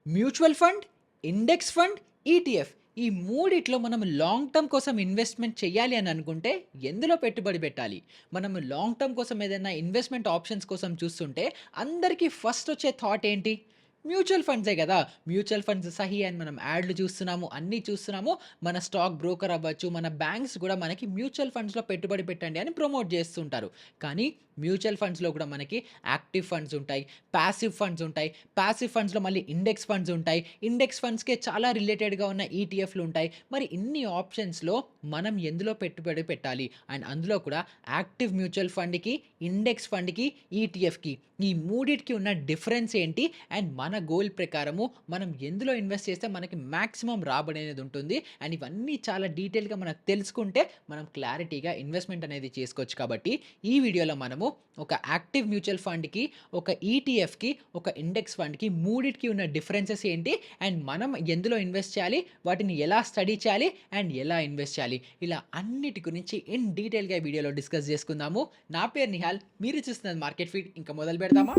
Mutual fund, index fund, ETF ఈ మూడిట్లో మనం లాంగ్ టర్మ్ కోసం ఇన్వెస్ట్‌మెంట్ చేయాలి అని అనుకుంటే ఎందులో పెట్టుబడి పెట్టాలి? మనం లాంగ్ టర్మ్ కోసం ఏదైనా ఇన్వెస్ట్‌మెంట్ ఆప్షన్స్ కోసం చూస్తుంటే అందరికీ ఫస్ట్ వచ్చే థాట్ ఏంటి? మ్యూచువల్ ఫండ్సే గదా! మ్యూచువల్ ఫండ్స్ సహీ అని మనం యాడ్‌లు చూస్తున్నాము, అన్నీ చూస్తున్నాము. మన స్టాక్ బ్రోకర్ అవ్వచ్చు, మన బ్యాంక్స్ గూడా మనకి మ్యూచువల్ ఫండ్స్‌లో పెట్టుబడి పెట్టండి అని ప్రమోట్ చేస్తుంటారు. కానీ మ్యూచువల్ ఫండ్స్‌లో కూడా మనకి యాక్టివ్ ఫండ్స్ ఉంటాయి, పాసివ్ ఫండ్స్ ఉంటాయి. పాసివ్ ఫండ్స్‌లో మళ్ళీ ఇండెక్స్ ఫండ్స్ ఉంటాయి. ఇండెక్స్ ఫండ్స్‌కే చాలా రిలేటెడ్‌గా ఉన్న ఈటీఎఫ్‌లు ఉంటాయి. మరి ఇన్ని ఆప్షన్స్‌లో మనం ఎందులో పెట్టుబడి పెట్టాలి? అండ్ అందులో కూడా యాక్టివ్ మ్యూచువల్ ఫండ్‌కి, ఇండెక్స్ ఫండ్‌కి, ఈటీఎఫ్‌కి ఈ మూడిటికి ఉన్న డిఫరెన్స్ ఏంటి? అండ్ మన గోల్ ప్రకారము మనం ఎందులో ఇన్వెస్ట్ చేస్తే మనకి మాక్సిమం రాబడి అనేది ఉంటుంది. అండ్ ఇవన్నీ చాలా డీటెయిల్‌గా మనకు తెలుసుకుంటే మనం క్లారిటీగా ఇన్వెస్ట్‌మెంట్ అనేది చేసుకోవచ్చు. కాబట్టి ఈ వీడియోలో మనము ఒక యాక్టివ్ మ్యూచువల్ ఫండ్‌కి, ఒక ఈటీఎఫ్‌కి, ఒక ఇండెక్స్ ఫండ్‌కి మూడిటికి ఉన్న డిఫరెన్సెస్ ఏంటి? అండ్ మనం ఎందులో ఇన్వెస్ట్ చేయాలి? వాటిని ఎలా స్టడీ చేయాలి? అండ్ ఎలా ఇన్వెస్ట్ చేయాలి? ఇలా అన్నిటి గురించి ఇన్ డీటెయిల్‌గా ఈ వీడియోలో డిస్కస్ చేసుకుందాము. నా పేరు నిహాల్. మీరు చూస్తున్నది మార్కెట్ ఫీడ్. ఇంకా మొదలు పెడదామా?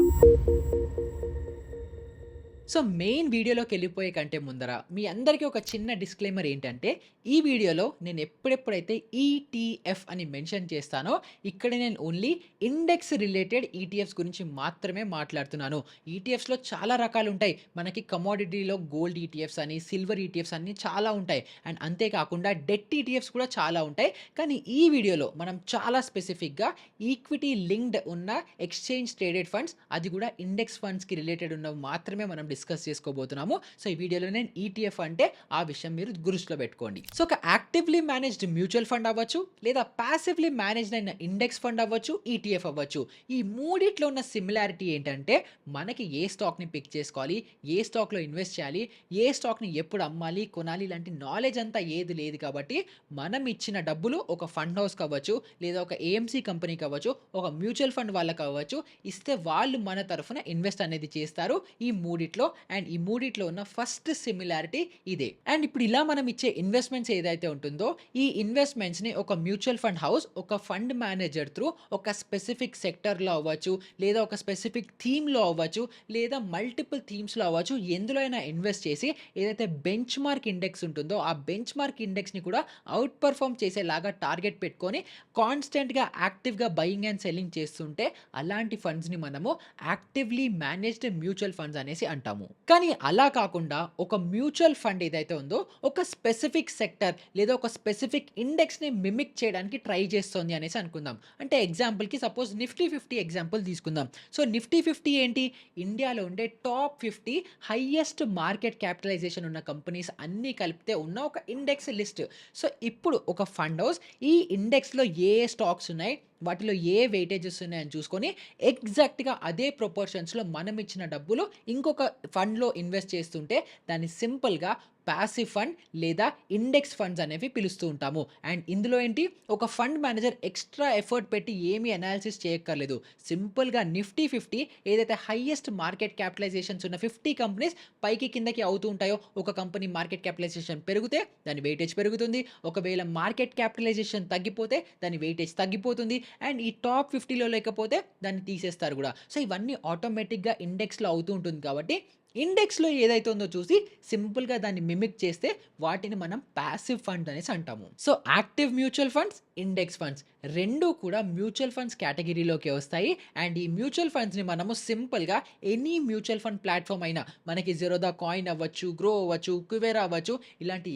సో, మెయిన్ వీడియోలోకెళ్ళిపోయే కంటే ముందర మీ అందరికీ ఒక చిన్న డిస్క్లైమర్ ఏంటంటే, ఈ వీడియోలో నేను ఎప్పుడెప్పుడైతే ఈటీఎఫ్ అని మెన్షన్ చేస్తానో, ఇక్కడ నేను ఓన్లీ ఇండెక్స్ రిలేటెడ్ ఈటీఎఫ్స్ గురించి మాత్రమే మాట్లాడుతున్నాను. ఈటీఎఫ్స్‌లో చాలా రకాలుంటాయి. మనకి కమోడిటీలో గోల్డ్ ఈటీఎఫ్స్ అని, సిల్వర్ ఈటీఎఫ్స్ అని చాలా ఉంటాయి. అండ్ అంతే కాకుండా డెట్ ఈటీఎఫ్స్ కూడా చాలా ఉంటాయి. కానీ ఈ వీడియోలో మనం చాలా స్పెసిఫిక్‌గా ఈక్విటీ లింక్డ్ ఉన్న ఎక్స్‌చేంజ్ ట్రేడెడ్ ఫండ్స్, అది కూడా ఇండెక్స్ ఫండ్స్‌కి రిలేటెడ్ ఉన్నవి మాత్రమే మనం డిస్కస్ చేసుకోబోతున్నాము. సో, ఈ వీడియోలో నేను ఈటీఎఫ్ అంటే ఆ విషయం మీరు దృష్టిలో పెట్టుకోండి. సో, ఒక యాక్టివ్‌లీ మేనేజ్డ్ మ్యూచువల్ ఫండ్ అవ్వచ్చు, లేదా పాసివ్‌లీ మేనేజ్డ్ అయిన ఇండెక్స్ ఫండ్ అవ్వచ్చు, ఈటీఎఫ్ అవ్వచ్చు. ఈ మూడిట్లో ఉన్న సిమిలారిటీ ఏంటంటే, మనకి ఏ స్టాక్‌ని పిక్ చేసుకోవాలి, ఏ స్టాక్‌లో ఇన్వెస్ట్ చేయాలి, ఏ స్టాక్‌ని ఎప్పుడు అమ్మాలి, కొనాలి ఇలాంటి నాలెడ్జ్ అంతా ఏది లేదు కాబట్టి, మనం ఇచ్చిన డబ్బులు ఒక ఫండ్ హౌస్‌కి అవ్వచ్చు, లేదా ఒక ఏఎంసీ కంపెనీకి అవ్వచ్చు, ఒక మ్యూచువల్ ఫండ్ వాళ్ళకి అవ్వచ్చు, ఇస్తే వాళ్ళు మన తరఫున ఇన్వెస్ట్ అనేది చేస్తారు ఈ మూడిట్లో. అండ్ ఈ మూడిట్లో ఉన్న ఫస్ట్ సిమిలారిటీ ఇదే. అండ్ ఇప్పుడు ఇలా మనం ఇచ్చే ఇన్వెస్ట్మెంట్స్ ఏదైతే ఉంటుందో, ఈ ఇన్వెస్ట్మెంట్స్‌ని ఒక మ్యూచువల్ ఫండ్ హౌస్, ఒక ఫండ్ మేనేజర్ త్రూ ఒక స్పెసిఫిక్ సెక్టర్‌లో అవ్వచ్చు, లేదా ఒక స్పెసిఫిక్ థీమ్‌లో అవ్వచ్చు, లేదా మల్టిపుల్ థీమ్స్‌లో అవ్వచ్చు, ఎందులో అయినా ఇన్వెస్ట్ చేసి ఏదైతే బెంచ్ మార్క్ ఇండెక్స్ ఉంటుందో, ఆ బెంచ్ మార్క్ ఇండెక్స్‌ని కూడా ఔట్ పెర్ఫార్మ్ చేసేలాగా టార్గెట్ పెట్టుకొని కాన్స్టెంట్‌గా యాక్టివ్‌గా బయింగ్ అండ్ సెల్లింగ్ చేస్తుంటే అలాంటి ఫండ్స్‌ని మనము యాక్టివ్‌లీ మేనేజ్డ్ మ్యూచువల్ ఫండ్స్ అనేసి అంటాము. కానీ అలా కాకుండా ఒక మ్యూచువల్ ఫండ్ ఏదైతే ఉందో ఒక స్పెసిఫిక్ సెక్టర్ లేదా ఒక స్పెసిఫిక్ ఇండెక్స్‌ని మిమిక్ చేయడానికి ట్రై చేస్తోంది అనేసి అనుకుందాం. అంటే ఎగ్జాంపుల్‌కి సపోజ్ నిఫ్టీ 50 ఎగ్జాంపుల్ తీసుకుందాం. సో, నిఫ్టీ 50 ఏంటి? ఇండియాలో ఉండే టాప్ 50 హైయెస్ట్ మార్కెట్ క్యాపిటలైజేషన్ ఉన్న కంపెనీస్ అన్నీ కలిపితే ఉన్న ఒక ఇండెక్స్ లిస్ట్. సో, ఇప్పుడు ఒక ఫండ్ హౌస్ ఈ ఇండెక్స్‌లో ఏ ఏ స్టాక్స్ ఉన్నాయి, వాటిలో ఏ వెయిటేజెస్ ఉన్నాయని చూసుకొని ఎగ్జాక్ట్‌గా అదే ప్రపోర్షన్స్‌లో మనం ఇచ్చిన డబ్బులు ఇంకొక ఫండ్‌లో ఇన్వెస్ట్ చేస్తుంటే దాన్ని సింపుల్‌గా పాసివ్ ఫండ్ లేదా ఇండెక్స్ ఫండ్స్ అనేవి పిలుస్తూ ఉంటాము. అండ్ ఇందులో ఏంటి, ఒక ఫండ్ మేనేజర్ ఎక్స్‌ట్రా ఎఫర్ట్ పెట్టి ఏమి అనాలిసిస్ చేయక్కర్లేదు. సింపుల్‌గా నిఫ్టీ 50 ఏదైతే హైయెస్ట్ మార్కెట్ క్యాపిటలైజేషన్స్ ఉన్న 50 కంపెనీస్ పైకి కిందకి అవుతూ ఉంటాయో, ఒక కంపెనీ మార్కెట్ క్యాపిటలైజేషన్ పెరిగితే దాని వెయిటేజ్ పెరుగుతుంది. ఒకవేళ మార్కెట్ క్యాపిటలైజేషన్ తగ్గిపోతే దాని వెయిటేజ్ తగ్గిపోతుంది. అండ్ ఈ టాప్ 50లో లేకపోతే దాన్ని తీసేస్తారు గూడా. సో, ఇవన్నీ ఆటోమేటిక్‌గా ఇండెక్స్‌లో అవుతూ ఉంటుంది కాబట్టి, ఇండెక్స్‌లో ఏదైతే ఉందో చూసి సింపుల్‌గా దాన్ని మిమిక్ చేస్తే వాటిని మనం పాసివ్ ఫండ్ అనేసి అంటాము. So, active mutual funds, index funds 2 కూడా మ్యూచువల్ ఫండ్స్ కేటగిరీలోకే వస్తాయి. అండ్ ఈ మ్యూచువల్ ఫండ్స్‌ని మనము సింపుల్‌గా ఎనీ మ్యూచువల్ ఫండ్ ప్లాట్‌ఫామ్ అయినా, మనకి జిరోదా కాయిన్ అవ్వచ్చు, గ్రో అవ్వచ్చు, కుబేరా అవ్వచ్చు,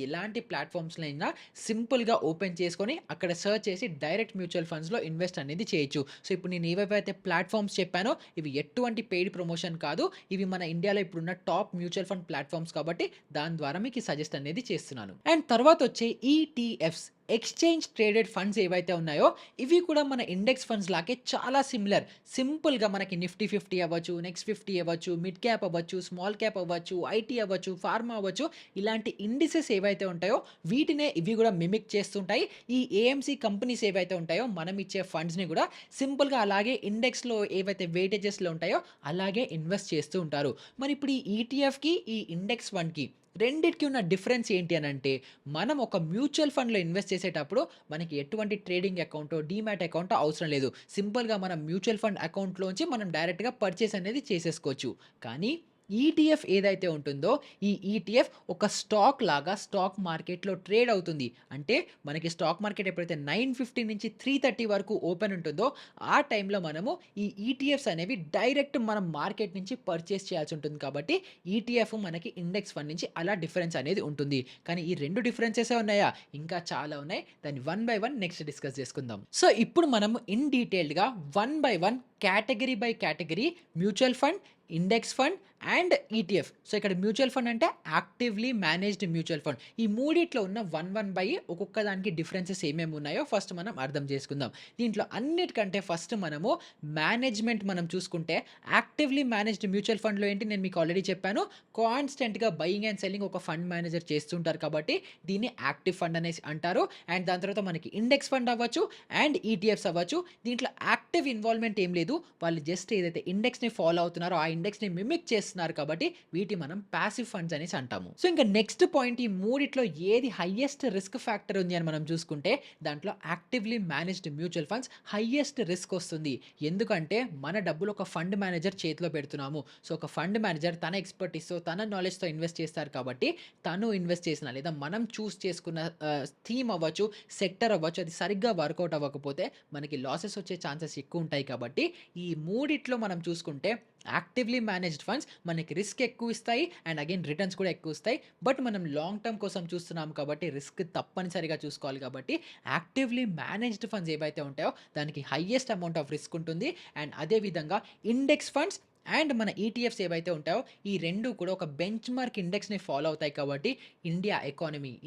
ఎలాంటి ప్లాట్‌ఫామ్స్‌లో అయినా సింపుల్‌గా ఓపెన్ చేసుకొని అక్కడ సెర్చ్ చేసి డైరెక్ట్ మ్యూచువల్ ఫండ్స్‌లో ఇన్వెస్ట్ అనేది చేయొచ్చు. సో, ఇప్పుడు నేను ఏవేవైతే ప్లాట్‌ఫామ్స్ చెప్పానో ఇవి ఎటువంటి పెయిడ్ ప్రమోషన్ కాదు. ఇవి మన ఇండియాలో ఇప్పుడున్న టాప్ మ్యూచువల్ ఫండ్ ప్లాట్‌ఫామ్స్ కాబట్టి దాని ద్వారా మీకు సజెస్ట్ అనేది చేస్తున్నాను. అండ్ తర్వాత వచ్చే ఈటీఎఫ్స్, ఎక్స్‌చేంజ్ ట్రేడెడ్ ఫండ్స్ ఏవైతే ఉన్నాయో ఇవి కూడా మన ఇండెక్స్ ఫండ్స్ లాగే చాలా సిమిలర్. సింపుల్‌గా మనకి నిఫ్టీ 50 అవ్వచ్చు, నెక్స్ట్ 50 అవ్వచ్చు, మిడ్ క్యాప్ అవ్వచ్చు, స్మాల్ క్యాప్ అవ్వచ్చు, ఐటీ అవ్వచ్చు, ఫార్మా అవ్వచ్చు, ఇలాంటి ఇండిసెస్ ఏవైతే ఉంటాయో వీటినే ఇవి కూడా మిమిక్ చేస్తుంటాయి. ఈ ఏఎంసీ కంపెనీస్ ఏవైతే ఉంటాయో మనం ఇచ్చే ఫండ్స్‌ని కూడా సింపుల్‌గా అలాగే ఇండెక్స్‌లో ఏవైతే వెయిటేజెస్‌లో ఉంటాయో అలాగే ఇన్వెస్ట్ చేస్తూ ఉంటారు. మరి ఇప్పుడు ఈ ఈటీఎఫ్‌కి, ఈ ఇండెక్స్ ఫండ్‌కి రెండిటికి ఉన్న డిఫరెన్స్ ఏంటి అనంటే, మనం ఒక మ్యూచువల్ ఫండ్‌లో ఇన్వెస్ట్ చేసేటప్పుడు మనకి ఎటువంటి ట్రేడింగ్ అకౌంటో, డీమ్యాట్ అకౌంటో అవసరం లేదు. సింపుల్‌గా మనం మ్యూచువల్ ఫండ్ అకౌంట్‌లోంచి మనం డైరెక్ట్‌గా పర్చేస్ అనేది చేసేసుకోవచ్చు. కానీ ఈటీఎఫ్ ఏదైతే ఉంటుందో, ఈ ఈటీఎఫ్ ఒక స్టాక్ లాగా స్టాక్ మార్కెట్‌లో ట్రేడ్ అవుతుంది. అంటే మనకి స్టాక్ మార్కెట్ ఎప్పుడైతే 9:50 నుంచి 3:30 వరకు ఓపెన్ ఉంటుందో, ఆ టైంలో మనము ఈ ఈటీఎఫ్స్ అనేవి డైరెక్ట్ మనం మార్కెట్ నుంచి పర్చేస్ చేయాల్సి ఉంటుంది. కాబట్టి ఈటీఎఫ్ మనకి ఇండెక్స్ ఫండ్ నుంచి అలా డిఫరెన్స్ అనేది ఉంటుంది. కానీ ఈ 2 డిఫరెన్సెసే ఉన్నాయా? ఇంకా చాలా ఉన్నాయి. దాన్ని one by one next discuss చేసుకుందాం. సో, ఇప్పుడు మనము ఇన్ డీటెయిల్డ్‌గా one by one category by category mutual fund, index fund and ETF. So, ఇక్కడ మ్యూచువల్ ఫండ్ అంటే యాక్టివ్‌లీ మేనేజ్డ్ మ్యూచువల్ ఫండ్. ఈ మూడిట్లో ఉన్న వన్ బై ఒక్కొక్క దానికి డిఫరెన్సెస్ ఏమేమి ఉన్నాయో ఫస్ట్ మనం అర్థం చేసుకుందాం. దీంట్లో అన్నిటికంటే ఫస్ట్ మనము మేనేజ్‌మెంట్ మనం చూసుకుంటే యాక్టివ్‌లీ మేనేజ్డ్ మ్యూచువల్ ఫండ్‌లో ఏంటి నేను మీకు ఆల్రెడీ చెప్పాను. కాన్స్టెంట్‌గా బయింగ్ అండ్ సెల్లింగ్ ఒక ఫండ్ మేనేజర్ చేస్తుంటారు కాబట్టి దీన్ని యాక్టివ్ ఫండ్ అనేసి అంటారు. అండ్ దాని తర్వాత మనకి ఇండెక్స్ ఫండ్ అవ్వచ్చు అండ్ ఈటీఎఫ్స్ అవ్వచ్చు. దీంట్లో యాక్టివ్ ఇన్వాల్వ్‌మెంట్ ఏం లేదు. వాళ్ళు జస్ట్ ఏదైతే ఇండెక్స్‌ని ఫాలో అవుతున్నారో ఆ ఇండెక్స్‌ని మిమిక్ చేస్తున్నారు కాబట్టి వీటి మనం పాసివ్ ఫండ్స్ అనేసి అంటాము. సో, ఇంకా నెక్స్ట్ పాయింట్ ఈ మూడిట్లో ఏది హైయెస్ట్ రిస్క్ ఫ్యాక్టర్ ఉంది అని మనం చూసుకుంటే దాంట్లో actively managed mutual funds highest risk వస్తుంది. ఎందుకంటే మన డబ్బులు ఒక ఫండ్ మేనేజర్ చేతిలో పెడుతున్నాము. సో, ఒక ఫండ్ మేనేజర్ తన ఎక్స్‌పర్టీస్‌తో తన నాలెడ్జ్‌తో ఇన్వెస్ట్ చేస్తారు కాబట్టి తను ఇన్వెస్ట్ చేసిన లేదా మనం చూస్ చేసుకున్న థీమ్ అవ్వచ్చు, సెక్టర్ అవ్వచ్చు అది సరిగ్గా వర్కౌట్ అవ్వకపోతే మనకి లాసెస్ వచ్చే ఛాన్సెస్ ఎక్కువ ఉంటాయి కాబట్టి ఈ మూడిట్లో మనం చూసుకుంటే యాక్టివ్‌లీ మేనేజ్డ్ ఫండ్స్ మనకి రిస్క్ ఎక్కువ ఇస్తాయి అండ్ అగైన్ రిటర్న్స్ కూడా ఎక్కువ ఇస్తాయి. బట్ మనం లాంగ్ టర్మ్ కోసం చూస్తున్నాం కాబట్టి రిస్క్ తప్పనిసరిగా చూసుకోవాలి కాబట్టి యాక్టివ్‌లీ మేనేజ్డ్ ఫండ్స్ ఏవైతే ఉంటాయో దానికి హైయెస్ట్ అమౌంట్ ఆఫ్ రిస్క్ ఉంటుంది. అండ్ అదే విధంగా ఇండెక్స్ ఫండ్స్ అండ్ మన ఈటీఎఫ్స్ ఏవైతే ఉంటాయో ఈ 2 కూడా ఒక బెంచ్ మార్క్ ఇండెక్స్‌ని ఫాలో అవుతాయి కాబట్టి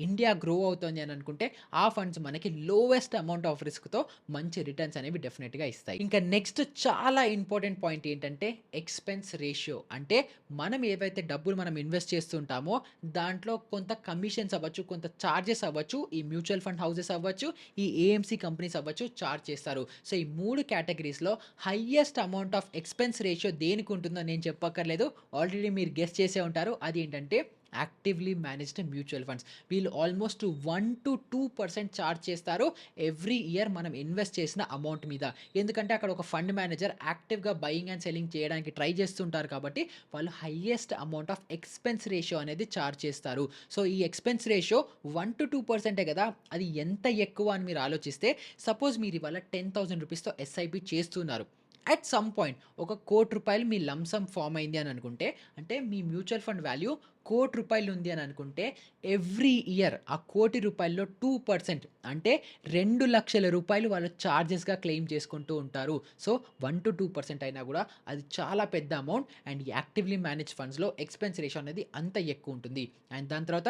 ఇండియా గ్రో అవుతుంది అని అనుకుంటే ఆ ఫండ్స్ మనకి లోయెస్ట్ అమౌంట్ ఆఫ్ రిస్క్‌తో మంచి రిటర్న్స్ అనేవి డెఫినిట్‌గా ఇస్తాయి. ఇంకా నెక్స్ట్ చాలా ఇంపార్టెంట్ పాయింట్ ఏంటంటే ఎక్స్‌పెన్స్ రేషియో. అంటే మనం ఏవైతే డబ్బులు మనం ఇన్వెస్ట్ చేస్తుంటామో దాంట్లో కొంత కమిషన్స్ అవ్వచ్చు, కొంత చార్జెస్ అవ్వచ్చు, ఈ మ్యూచువల్ ఫండ్ హౌసెస్ అవ్వచ్చు, ఈ ఏఎంసీ కంపెనీస్ అవ్వచ్చు చార్జ్ చేస్తారు. సో, ఈ 3 కేటగరీస్‌లో highest amount of expense ratio దేనికి ఉంటుందో నేను చెప్పక్కర్లేదు. ఆల్రెడీ మీరు గెస్ చేసే ఉంటారు. అదేంటంటే యాక్టివ్‌లీ మేనేజ్డ్ మ్యూచువల్ ఫండ్స్. వీళ్ళు ఆల్మోస్ట్ 1-2% చార్జ్ చేస్తారు ఎవ్రీ ఇయర్ మనం ఇన్వెస్ట్ చేసిన అమౌంట్ మీద. ఎందుకంటే అక్కడ ఒక ఫండ్ మేనేజర్ యాక్టివ్‌గా బయింగ్ అండ్ సెల్లింగ్ చేయడానికి ట్రై చేస్తుంటారు కాబట్టి వాళ్ళు highest amount of expense ratio అనేది చార్జ్ చేస్తారు. సో, ఈ ఎక్స్‌పెన్స్ రేషియో 1-2% కదా! అది ఎంత ఎక్కువ అని మీరు ఆలోచిస్తే సపోజ్ మీరు ఇవాళ రూ. 10,000తో ఎస్ఐపి చేస్తున్నారు. అట్ సమ్ పాయింట్ ఒక రూ. 1,00,00,000 మీ లంప్ సమ్ ఫార్మ్ అయింది అని అనుకుంటే, అంటే మీ మ్యూచువల్ ఫండ్ వాల్యూ రూ. 1,00,00,000 ఉంది అని అనుకుంటే, ఎవ్రీ ఇయర్ ఆ రూ. 1,00,00,000లో 2% అంటే రూ. 2,00,000 వాళ్ళు చార్జెస్‌గా క్లెయిమ్ చేసుకుంటూ ఉంటారు. సో, 1-2% అయినా గూడా అది చాలా పెద్ద అమౌంట్. అండ్ యాక్టివ్‌లీ మేనేజ్ ఫండ్స్‌లో ఎక్స్‌పెన్స్ రేషియో అనేది అంత ఎక్కువ ఉంటుంది. అండ్ దాని తర్వాత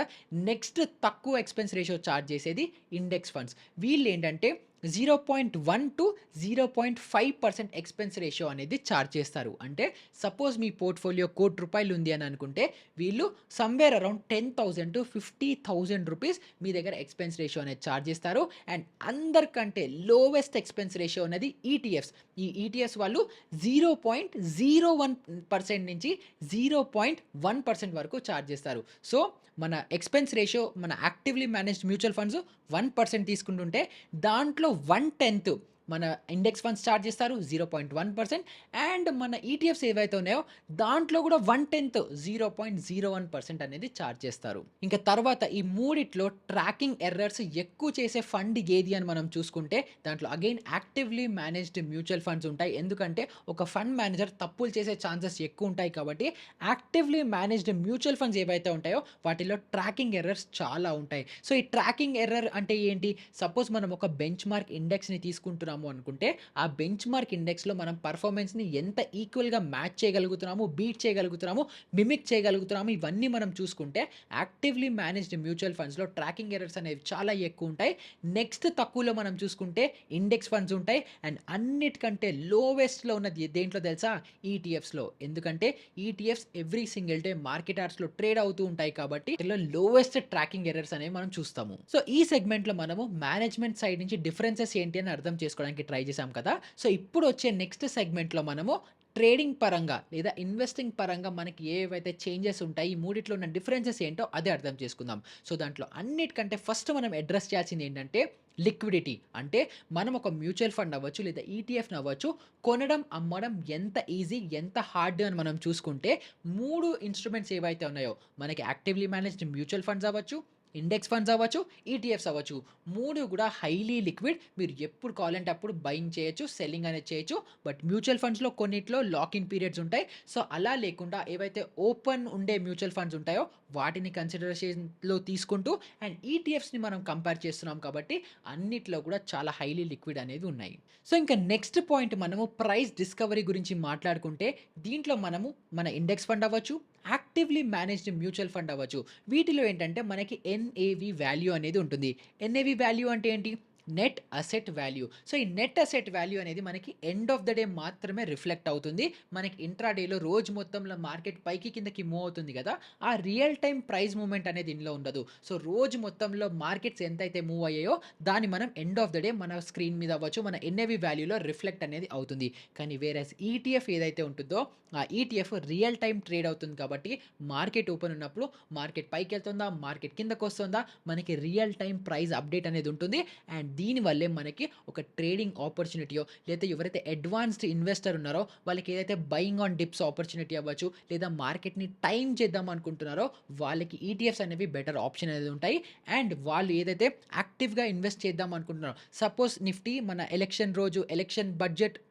నెక్స్ట్ తక్కువ ఎక్స్‌పెన్స్ రేషియో చార్జ్ చేసేది ఇండెక్స్ ఫండ్స్. వీళ్ళేంటంటే 0.1-0.5% ఎక్స్‌పెన్స్ రేషియో అనేది చార్జ్ చేస్తారు. అంటే సపోజ్ మీ పోర్ట్‌ఫోలియో రూ. 1,00,00,000 ఉంది అని అనుకుంటే వీళ్ళు సమ్‌వేర్ అరౌండ్ 10,000-50,000 రూపీస్ మీ దగ్గర ఎక్స్‌పెన్స్ రేషియో అనేది చార్జ్ చేస్తారు. అండ్ అందరికంటే లోవెస్ట్ ఎక్స్‌పెన్స్ రేషియో అనేది ఈటీఎఫ్స్. ఈ ఈటీఎఫ్స్ వాళ్ళు 0.01% నుంచి 0.1% వరకు చార్జ్ చేస్తారు. సో, మన ఎక్స్‌పెన్స్ రేషియో మన యాక్టివ్‌లీ మేనేజ్డ్ మ్యూచువల్ ఫండ్స్ 1% తీసుకుంటుంటే దాంట్లో 1/10 మన ఇండెక్స్ ఫండ్స్ చార్జ్ చేస్తారు 0.1%. అండ్ మన ఈటీఎఫ్స్ ఏవైతే ఉన్నాయో దాంట్లో కూడా 1/10 0.01% అనేది చార్జ్ చేస్తారు. ఇంకా తర్వాత ఈ మూడిట్లో ట్రాకింగ్ ఎర్రర్స్ ఎక్కువ చేసే ఫండ్ ఏది అని మనం చూసుకుంటే దాంట్లో again actively managed mutual funds ఉంటాయి. ఎందుకంటే ఒక ఫండ్ మేనేజర్ తప్పులు చేసే ఛాన్సెస్ ఎక్కువ ఉంటాయి కాబట్టి యాక్టివ్‌లీ మేనేజ్డ్ మ్యూచువల్ ఫండ్స్ ఏవైతే ఉంటాయో వాటిలో ట్రాకింగ్ ఎర్రర్స్ చాలా ఉంటాయి. సో, ఈ ట్రాకింగ్ ఎర్రర్ అంటే ఏంటి? సపోజ్ మనం ఒక బెంచ్ మార్క్ ఇండెక్స్‌ని తీసుకుంటున్నాము అనుకుంటే ఆ బెంచ్ మార్క్ ఇండెక్స్‌లో మనం పర్ఫార్మెన్స్‌ని ఎంత ఈక్వల్‌గా మ్యాచ్ చేయగలుగుతున్నాము, బీట్ చేయగలుగుతున్నాము, మిమిక్ చేయగలుగుతున్నాము ఇవన్నీ మనం చూసుకుంటే యాక్టివ్‌లీ మేనేజ్డ్ మ్యూచువల్ ఫండ్స్‌లో ట్రాకింగ్ ఎర్రర్స్ అనేవి చాలా ఎక్కువ ఉంటాయి. నెక్స్ట్ తక్కువలో మనం చూసుకుంటే ఇండెక్స్ ఫండ్స్ ఉంటాయి. అండ్ అన్నిటికంటే లోవెస్ట్‌లో ఉన్నది దేంట్లో తెలుసా? ఈటీఎఫ్స్‌లో. ఎందుకంటే ETFs every single day market అవర్స్‌లో ట్రేడ్ అవుతూ ఉంటాయి కాబట్టి ఇందులో లోవెస్ట్ ట్రాకింగ్ ఎర్రర్స్ అనేవి మనం చూస్తాము. సో, ఈ సెగ్మెంట్‌లో మనము మేనేజ్మెంట్ సైడ్ నుంచి డిఫరెన్సెస్ ఏంటి అని అర్థం చేసుకోవడానికి ట్రై చేసాం కదా! సో, ఇప్పుడు వచ్చే నెక్స్ట్ సెగ్మెంట్‌లో మనము ట్రేడింగ్ పరంగా లేదా ఇన్వెస్టింగ్ పరంగా మనకి ఏవైతే చేంజెస్ ఉంటాయి, ఈ మూడిట్లో ఉన్న డిఫరెన్సెస్ ఏంటో అదే అర్థం చేసుకుందాం. సో, దాంట్లో అన్నిటికంటే ఫస్ట్ మనం అడ్రెస్ చేయాల్సింది ఏంటంటే లిక్విడిటీ. అంటే మనం ఒక మ్యూచువల్ ఫండ్ అవ్వచ్చు లేదా ఈటీఎఫ్‌ని అవ్వచ్చు కొనడం, అమ్మడం ఎంత ఈజీ, ఎంత హార్డ్ అని మనం చూసుకుంటే 3 ఇన్‌స్ట్రుమెంట్స్ ఏవైతే ఉన్నాయో మనకి యాక్టివ్‌లీ మేనేజ్డ్ మ్యూచువల్ ఫండ్స్ అవ్వచ్చు, ఇండెక్స్ ఫండ్స్ అవ్వచ్చు, ఈటీఎఫ్స్ అవ్వచ్చు. 3 కూడా హైలీ లిక్విడ్. మీరు ఎప్పుడు కావాలంటే అప్పుడు బయింగ్ చేయొచ్చు, సెల్లింగ్ అనేది చేయొచ్చు. బట్ మ్యూచువల్ ఫండ్స్‌లో కొన్నిట్లో లాక్ ఇన్ పీరియడ్స్ ఉంటాయి. సో, అలా లేకుండా ఏవైతే ఓపెన్ ఉండే మ్యూచువల్ ఫండ్స్ ఉంటాయో వాటిని కన్సిడరేషన్‌లో తీసుకుంటూ అండ్ ఈటీఎఫ్స్‌ని మనం కంపేర్ చేస్తున్నాం కాబట్టి అన్నిట్లో కూడా చాలా హైలీ లిక్విడ్ అనేవి ఉన్నాయి. సో, ఇంకా నెక్స్ట్ పాయింట్ మనము ప్రైస్ డిస్కవరీ గురించి మాట్లాడుకుంటే దీంట్లో మనము మన ఇండెక్స్ ఫండ్ అవ్వచ్చు, యాక్టివ్‌లీ మేనేజ్డ్ మ్యూచువల్ ఫండ్ అవ్వచ్చు. వీటిలో ఏంటంటే మనకి ఎన్ఏవి వాల్యూ అనేది ఉంటుంది. ఎన్ఏవి వాల్యూ అంటే ఏంటి? Net asset value. సో, ఈ నెట్ అసెట్ వాల్యూ అనేది మనకి ఎండ్ ఆఫ్ ద డే మాత్రమే రిఫ్లెక్ట్ అవుతుంది. మనకి ఇంట్రాడేలో రోజు మొత్తంలో మార్కెట్ పైకి కిందకి మూవ్ అవుతుంది కదా! ఆ రియల్ టైమ్ ప్రైస్ మూవ్‌మెంట్ అనేది ఇందులో ఉండదు. సో, రోజు మొత్తంలో మార్కెట్స్ ఎంతైతే మూవ్ అయ్యాయో దాన్ని మనం ఎండ్ ఆఫ్ ద డే మన స్క్రీన్ మీద అవ్వచ్చు, మన ఎన్ఏవి వాల్యూలో రిఫ్లెక్ట్ అనేది అవుతుంది. కానీ వేరేస్ ఈటీఎఫ్ ఏదైతే ఉంటుందో ఆ ఈటీఎఫ్ రియల్ టైమ్ ట్రేడ్ అవుతుంది కాబట్టి మార్కెట్ ఓపెన్ ఉన్నప్పుడు మార్కెట్ పైకెళ్తుందా? మార్కెట్ కిందకొస్తుందా? మనకి రియల్ టైమ్ ప్రైస్ అప్డేట్ అనేది ఉంటుంది. అండ్ దీనివల్లే మనకి ఒక ట్రేడింగ్ ఆపర్చునిటీయో లేదా ఎవరైతే అడ్వాన్స్డ్ ఇన్వెస్టర్ ఉన్నారో వాళ్ళకి ఏదైతే బయింగ్ ఆన్ డిప్స్ ఆపర్చునిటీ అవ్వచ్చు లేదా మార్కెట్‌ని టైమ్ చేద్దాం అనుకుంటున్నారో వాళ్ళకి ఈటీఎఫ్స్ అనేవి బెటర్ ఆప్షన్ అనేది ఉంటాయి. అండ్ వాళ్ళు ఏదైతే యాక్టివ్‌గా ఇన్వెస్ట్ చేద్దాం అనుకుంటున్నారో సపోజ్ నిఫ్టీ మన ఎలక్షన్ రోజు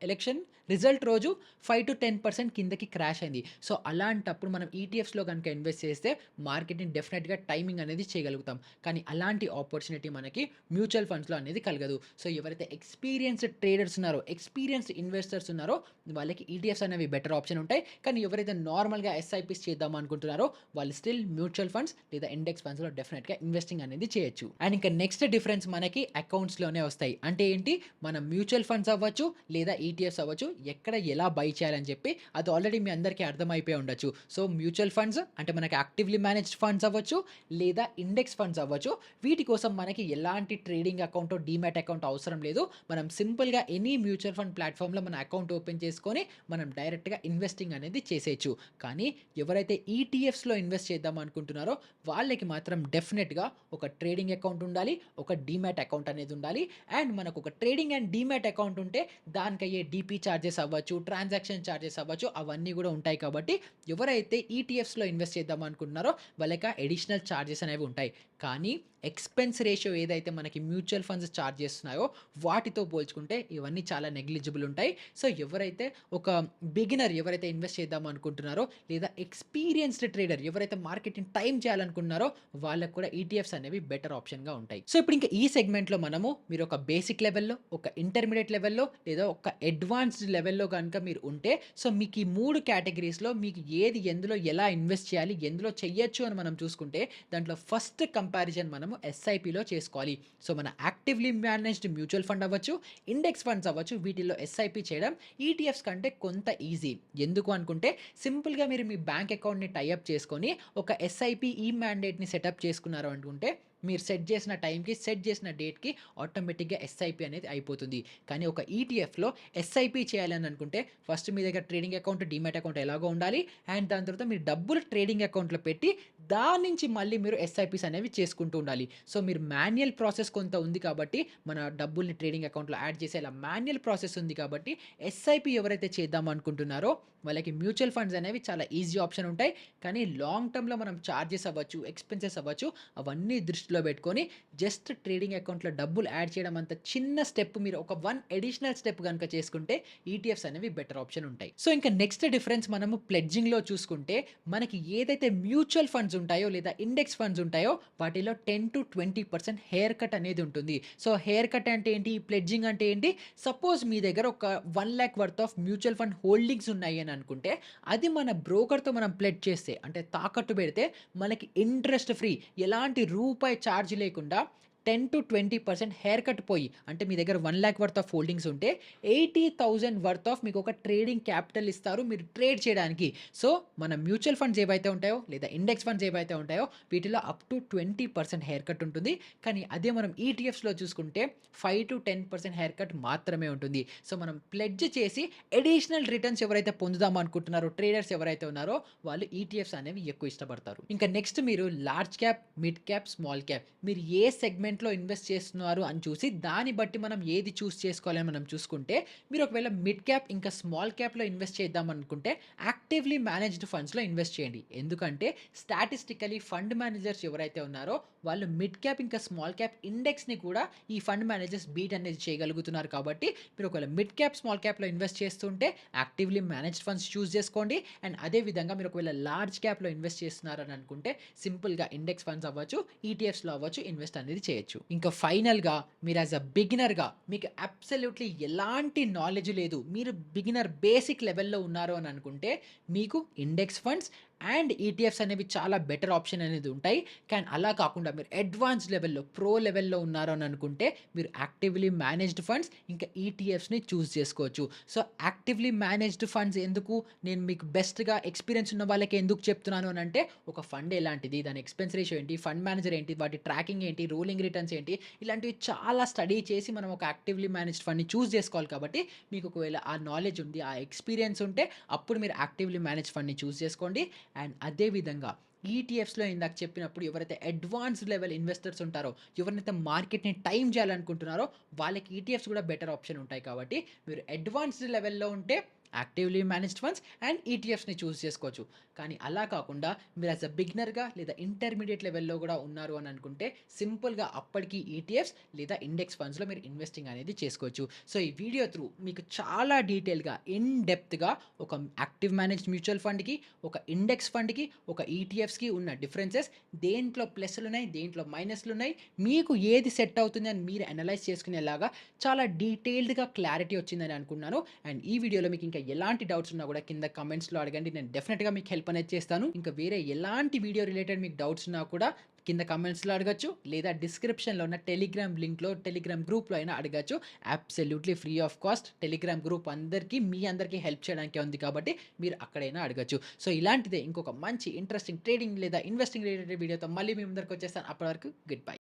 ఎలక్షన్ రిజల్ట్ రోజు 5-10% కిందకి క్రాష్ అయింది. సో, అలాంటప్పుడు మనం ఈటీఎఫ్స్‌లో గనుక ఇన్వెస్ట్ చేస్తే మార్కెట్‌ని డెఫినిట్‌గా టైమింగ్ అనేది చేయగలుగుతాం. కానీ అలాంటి ఆపర్చునిటీ మనకి మ్యూచువల్ ఫండ్స్‌లో అనేది కలగదు. సో, ఎవరైతే ఎక్స్‌పీరియన్స్డ్ ట్రేడర్స్ ఉన్నారో, ఎక్స్‌పీరియన్స్డ్ ఇన్వెస్టర్స్ ఉన్నారో వాళ్ళకి ఈటీఎఫ్స్ అనేవి బెటర్ ఆప్షన్ ఉంటాయి. కానీ ఎవరైతే నార్మల్‌గా ఎస్ఐపీస్ చేద్దాం అనుకుంటున్నారో వాళ్ళు స్టిల్ మ్యూచువల్ ఫండ్స్ లేదా ఇండెక్స్ ఫండ్స్‌లో డెఫినిట్‌గా ఇన్వెస్టింగ్ అనేది చేయొచ్చు. అండ్ ఇంకా నెక్స్ట్ డిఫరెన్స్ మనకి అకౌంట్స్‌లోనే వస్తాయి. అంటే ఏంటి? మనం మ్యూచువల్ ఫండ్స్ అవ్వచ్చు లేదా ఈటీఎఫ్స్ అవ్వచ్చు ఎక్కడ ఎలా బై చేయాలని చెప్పి అది ఆల్రెడీ మీ అందరికీ అర్థమైపోయి ఉండొచ్చు. సో, మ్యూచువల్ ఫండ్స్ అంటే మనకి యాక్టివ్‌లీ మేనేజ్డ్ ఫండ్స్ అవ్వచ్చు లేదా ఇండెక్స్ ఫండ్స్ అవ్వచ్చు. వీటి కోసం మనకి ఎలాంటి ట్రేడింగ్ అకౌంటో, డీమ్యాట్ అకౌంట్ అవసరం లేదు. మనం సింపుల్‌గా ఎనీ మ్యూచువల్ ఫండ్ ప్లాట్‌ఫామ్‌లో మన అకౌంట్ ఓపెన్ చేసుకొని మనం డైరెక్ట్‌గా ఇన్వెస్టింగ్ అనేది చేసేయొచ్చు. కానీ ఎవరైతే ఈటీఎఫ్స్‌లో ఇన్వెస్ట్ చేద్దాం అనుకుంటున్నారో వాళ్ళకి మాత్రం డెఫినిట్‌గా ఒక ట్రేడింగ్ అకౌంట్ ఉండాలి. ఒక డీమ్యాట్ అకౌంట్ అనేది ఉండాలి. అండ్ మనకు ఒక ట్రేడింగ్ అండ్ డీమ్యాట్ అకౌంట్ ఉంటే దానికయ్యే డీపీ చార్జెస్ అవ్వచ్చు, ట్రాన్సాక్షన్ చార్జెస్ అవ్వచ్చు అవన్నీ కూడా ఉంటాయి కాబట్టి ఎవరైతే ఈటీఎఫ్స్‌లో ఇన్వెస్ట్ చేద్దాం అనుకుంటున్నారో వాళ్ళకి అడిషనల్ చార్జెస్ అనేవి ఉంటాయి. కానీ ఎక్స్‌పెన్స్ రేషియో ఏదైతే మనకి మ్యూచువల్ ఫండ్స్ చార్జ్ చేస్తున్నాయో వాటితో పోల్చుకుంటే ఇవన్నీ చాలా నెగ్లిజిబుల్ ఉంటాయి. సో, ఎవరైతే ఒక బిగినర్ ఎవరైతే ఇన్వెస్ట్ చేద్దాం అనుకుంటున్నారో లేదా ఎక్స్‌పీరియన్స్డ్ ట్రేడర్ ఎవరైతే మార్కెట్‌ని టైమ్ చేయాలనుకుంటున్నారో వాళ్ళకి కూడా ఈటీఎఫ్స్ అనేవి బెటర్ ఆప్షన్‌గా ఉంటాయి. సో, ఇప్పుడు ఇంకా ఈ సెగ్మెంట్‌లో మనము మీరు ఒక బేసిక్ లెవెల్‌లో, ఒక ఇంటర్మీడియేట్ లెవెల్‌లో లేదా ఒక అడ్వాన్స్డ్ లెవెల్‌లో గనుక మీరు ఉంటే సో, మీకు ఈ 3 కేటగిరీస్‌లో మీకు ఏది ఎందులో ఎలా ఇన్వెస్ట్ చేయాలి, ఎందులో చెయ్యొచ్చు అని మనం చూసుకుంటే దాంట్లో ఫస్ట్ కంపారిజన్ మనము ఎస్ఐపిలో చేసుకోవాలి. సో, మన యాక్టివ్‌లీ మేనేజ్డ్ మ్యూచువల్ ఫండ్ అవ్వచ్చు, ఇండెక్స్ ఫండ్స్ అవ్వచ్చు వీటిల్లో ఎస్ఐపి చేయడం ఈటీఎఫ్స్ కంటే కొంత ఈజీ. ఎందుకు అనుకుంటే సింపుల్‌గా మీరు మీ బ్యాంక్ అకౌంట్‌ని టై అప్ చేసుకొని ఒక ఎస్ఐపి ఈ మ్యాండేట్‌ని సెటప్ చేసుకున్నారు అనుకుంటే మీరు సెట్ చేసిన టైంకి, సెట్ చేసిన డేట్‌కి ఆటోమేటిక్‌గా ఎస్ఐపి అనేది అయిపోతుంది. కానీ ఒక ఈటీఎఫ్‌లో ఎస్ఐపి చేయాలని అనుకుంటే ఫస్ట్ మీ దగ్గర ట్రేడింగ్ అకౌంట్, డీమ్యాట్ అకౌంట్ ఎలాగో ఉండాలి. అండ్ దాని తర్వాత మీరు డబ్బులు ట్రేడింగ్ అకౌంట్‌లో పెట్టి దాని నుంచి మళ్ళీ మీరు ఎస్ఐపీస్ అనేవి చేసుకుంటూ ఉండాలి. సో, మీరు మాన్యుయల్ ప్రాసెస్ కొంత ఉంది కాబట్టి మన డబ్బుల్ని ట్రేడింగ్ అకౌంట్‌లో యాడ్ చేసే ఇలా మాన్యుయల్ ప్రాసెస్ ఉంది కాబట్టి ఎస్ఐపి ఎవరైతే చేద్దాం అనుకుంటున్నారో వాళ్ళకి మ్యూచువల్ ఫండ్స్ అనేవి చాలా ఈజీ ఆప్షన్ ఉంటాయి. కానీ లాంగ్ టర్మ్‌లో మనం చార్జెస్ అవ్వచ్చు, ఎక్స్‌పెన్సెస్ అవ్వచ్చు అవన్నీ దృష్టిలో పెట్టుకొని జస్ట్ ట్రేడింగ్ అకౌంట్‌లో డబ్బులు యాడ్ చేయడం అంత చిన్న స్టెప్ మీరు ఒక 1 అడిషనల్ స్టెప్ గనుక చేసుకుంటే ఈటీఎఫ్స్ అనేవి బెటర్ ఆప్షన్ ఉంటాయి. సో, ఇంకా నెక్స్ట్ డిఫరెన్స్ మనము ప్లెడ్జింగ్‌లో చూసుకుంటే మనకి ఏదైతే మ్యూచువల్ ఫండ్స్ ఉంటాయో లేదా ఇండెక్స్ ఫండ్స్ ఉంటాయో వాటిలో 10-20% హెయిర్ కట్ అనేది ఉంటుంది. సో, హెయిర్ కట్ అంటే ఏంటి? ప్లెడ్జింగ్ అంటే ఏంటి? సపోజ్ మీ దగ్గర ఒక 1,00,000 worth of mutual fund holdings ఉన్నాయి అని అనుకుంటే అది మన బ్రోకర్‌తో మనం ప్లెడ్జ్ చేస్తే అంటే తాకట్టు పెడితే మనకి ఇంట్రెస్ట్ ఫ్రీ ఎలాంటి రూపాయి చార్జ్ లేకుండా 10-20% హెయిర్ కట్ పోయి అంటే మీ దగ్గర 1,00,000 వర్త్ ఆఫ్ హోల్డింగ్స్ ఉంటే 80,000 వర్త్ ఆఫ్ మీకు ఒక ట్రేడింగ్ క్యాపిటల్ ఇస్తారు మీరు ట్రేడ్ చేయడానికి. సో, మన మ్యూచువల్ ఫండ్స్ ఏవైతే ఉంటాయో లేదా ఇండెక్స్ ఫండ్స్ ఏవైతే ఉంటాయో వీటిలో అప్ టు 20% హెయిర్ కట్ ఉంటుంది. కానీ అదే మనం ఈటీఎఫ్స్‌లో చూసుకుంటే 5-10% హెయిర్ కట్ మాత్రమే ఉంటుంది. సో, మనం ప్లెడ్జ్ చేసి అడిషనల్ రిటర్న్స్ ఎవరైతే పొందుదాం అనుకుంటున్నారో ట్రేడర్స్ ఎవరైతే ఉన్నారో వాళ్ళు ఈటీఎఫ్స్ అనేవి ఎక్కువ ఇష్టపడతారు. ఇంకా నెక్స్ట్ మీరు large cap, mid cap, small cap మీరు ఏ సెగ్మెంట్‌లో ఇన్వెస్ట్ చేస్తున్నారు అని చూసి దాన్ని బట్టి మనం ఏది చూస్ చేసుకోవాలి అని మనం చూసుకుంటే మీరు ఒకవేళ మిడ్ క్యాప్ ఇంకా స్మాల్ క్యాప్‌లో ఇన్వెస్ట్ చేద్దాం అనుకుంటే యాక్టివ్‌లీ మేనేజ్డ్ ఫండ్స్‌లో ఇన్వెస్ట్ చేయండి. ఎందుకంటే స్టాటిస్టికల్లీ ఫండ్ మేనేజర్స్ ఎవరైతే ఉన్నారో వాళ్ళు మిడ్ క్యాప్ ఇంకా స్మాల్ క్యాప్ ఇండెక్స్‌ని కూడా ఈ ఫండ్ మేనేజర్స్ బీట్ అనేది చేయగలుగుతున్నారు కాబట్టి మీరు ఒకవేళ మిడ్ క్యాప్, స్మాల్ క్యాప్‌లో ఇన్వెస్ట్ చేస్తుంటే యాక్టివ్‌లీ మేనేజ్డ్ ఫండ్స్ చూస్ చేసుకోండి. అండ్ అదే విధంగా మీరు ఒకవేళ లార్జ్ క్యాప్‌లో ఇన్వెస్ట్ చేస్తున్నారని అనుకుంటే సింపుల్‌గా ఇండెక్స్ ఫండ్స్ అవ్వచ్చు, ఈటీఎఫ్స్‌లో అవ్వచ్చు ఇన్వెస్ట్ అనేది చేయొచ్చు. ఇంకా ఫైనల్‌గా మీరు యాస్ ఎ బిగినర్‌గా మీకు అబ్సల్యూట్‌లీ ఎలాంటి నాలెడ్జ్ లేదు. మీరు బిగినర్ బేసిక్ లెవెల్‌లో ఉన్నారు అని అనుకుంటే మీకు ఇండెక్స్ ఫండ్స్ అండ్ ఈటీఎఫ్స్ అనేవి చాలా బెటర్ ఆప్షన్ అనేది ఉంటాయి. కానీ అలా కాకుండా మీరు అడ్వాన్స్ లెవెల్‌లో, ప్రో లెవెల్‌లో ఉన్నారు అని అనుకుంటే మీరు యాక్టివ్‌లీ మేనేజ్డ్ ఫండ్స్ ఇంకా ఈటీఎఫ్స్‌ని చూస్ చేసుకోవచ్చు. సో, యాక్టివ్‌లీ మేనేజ్డ్ ఫండ్స్ ఎందుకు నేను మీకు బెస్ట్‌గా ఎక్స్‌పీరియన్స్ ఉన్న వాళ్ళకి ఎందుకు చెప్తున్నాను అనంటే ఒక ఫండ్ ఎలాంటిది, దాని ఎక్స్‌పెన్స్ రేషియో ఏంటి, ఫండ్ మేనేజర్ ఏంటి, వాటి ట్రాకింగ్ ఏంటి, రోలింగ్ రిటర్న్స్ ఏంటి, ఇలాంటివి చాలా స్టడీ చేసి మనం ఒక యాక్టివ్‌లీ మేనేజ్డ్ ఫండ్‌ని చూస్ చేసుకోవాలి కాబట్టి మీకు ఒకవేళ ఆ నాలెడ్జ్ ఉంది, ఆ ఎక్స్‌పీరియన్స్ ఉంటే అప్పుడు మీరు యాక్టివ్‌లీ మేనేజ్డ్ ఫండ్‌ని చూస్ చేసుకోండి. అండ్ అదే విధంగా ఈటీఎఫ్స్‌లో ఇందాక చెప్పినప్పుడు ఎవరైతే అడ్వాన్స్డ్ లెవెల్ ఇన్వెస్టర్స్ ఉంటారో, ఎవరినైతే మార్కెట్‌ని టైమ్ చేయాలనుకుంటున్నారో వాళ్ళకి ఈటీఎఫ్స్ కూడా బెటర్ ఆప్షన్ ఉంటాయి కాబట్టి మీరు అడ్వాన్స్డ్ లెవెల్‌లో ఉంటే యాక్టివ్‌లీ మేనేజ్డ్ ఫండ్స్ అండ్ ఈటీఎఫ్స్‌ని చూస్ చేసుకోవచ్చు. కానీ అలా కాకుండా మీరు యాస్ ఎ బిగినర్‌గా లేదా ఇంటర్మీడియేట్ లెవెల్‌లో కూడా ఉన్నారు అని అనుకుంటే సింపుల్‌గా అప్పటికి ఈటీఎఫ్స్ లేదా ఇండెక్స్ ఫండ్స్‌లో మీరు ఇన్వెస్టింగ్ అనేది చేసుకోవచ్చు. సో, ఈ వీడియో త్రూ మీకు చాలా డీటెయిల్‌గా, ఇన్ డెప్త్‌గా ఒక యాక్టివ్ మేనేజ్డ్ మ్యూచువల్ ఫండ్‌కి, ఒక ఇండెక్స్ ఫండ్‌కి, ఒక ఈటీఎఫ్స్‌కి ఉన్న డిఫరెన్సెస్, దేంట్లో ప్లస్‌లున్నాయి, దేంట్లో మైనస్‌లున్నాయి, మీకు ఏది సెట్ అవుతుంది అని మీరు అనలైజ్ చేసుకునేలాగా చాలా డీటెయిల్డ్‌గా క్లారిటీ వచ్చిందని అనుకున్నాను. అండ్ ఈ వీడియోలో మీకు ఇంకా ఎలాంటి డౌట్స్ ఉన్నా కూడా కింద కామెంట్స్‌లో అడగండి. నేను డెఫినిట్‌గా మీకు హెల్ప్ అనేది చేస్తాను. ఇంకా వేరే ఎలాంటి వీడియో రిలేటెడ్ మీకు డౌట్స్ ఉన్నా కూడా కింద కామెంట్స్‌లో అడగొచ్చు. లేదా డిస్క్రిప్షన్‌లో ఉన్న టెలిగ్రామ్ లింక్‌లో, టెలిగ్రామ్ గ్రూప్‌లో అయినా అడగొచ్చు. Absolutely free of cost. Telegram group అందరికీ మీ అందరికీ హెల్ప్ చేయడానికే ఉంది కాబట్టి మీరు అక్కడైనా అడగొచ్చు. సో, ఇలాంటిదే ఇంకొక మంచి ఇంట్రెస్టింగ్ ట్రేడింగ్ లేదా ఇన్వెస్టింగ్ రిలేటెడ్ వీడియోతో మళ్ళీ మీ ముందరికి వచ్చేస్తాను. అప్పటి వరకు గుడ్ బై.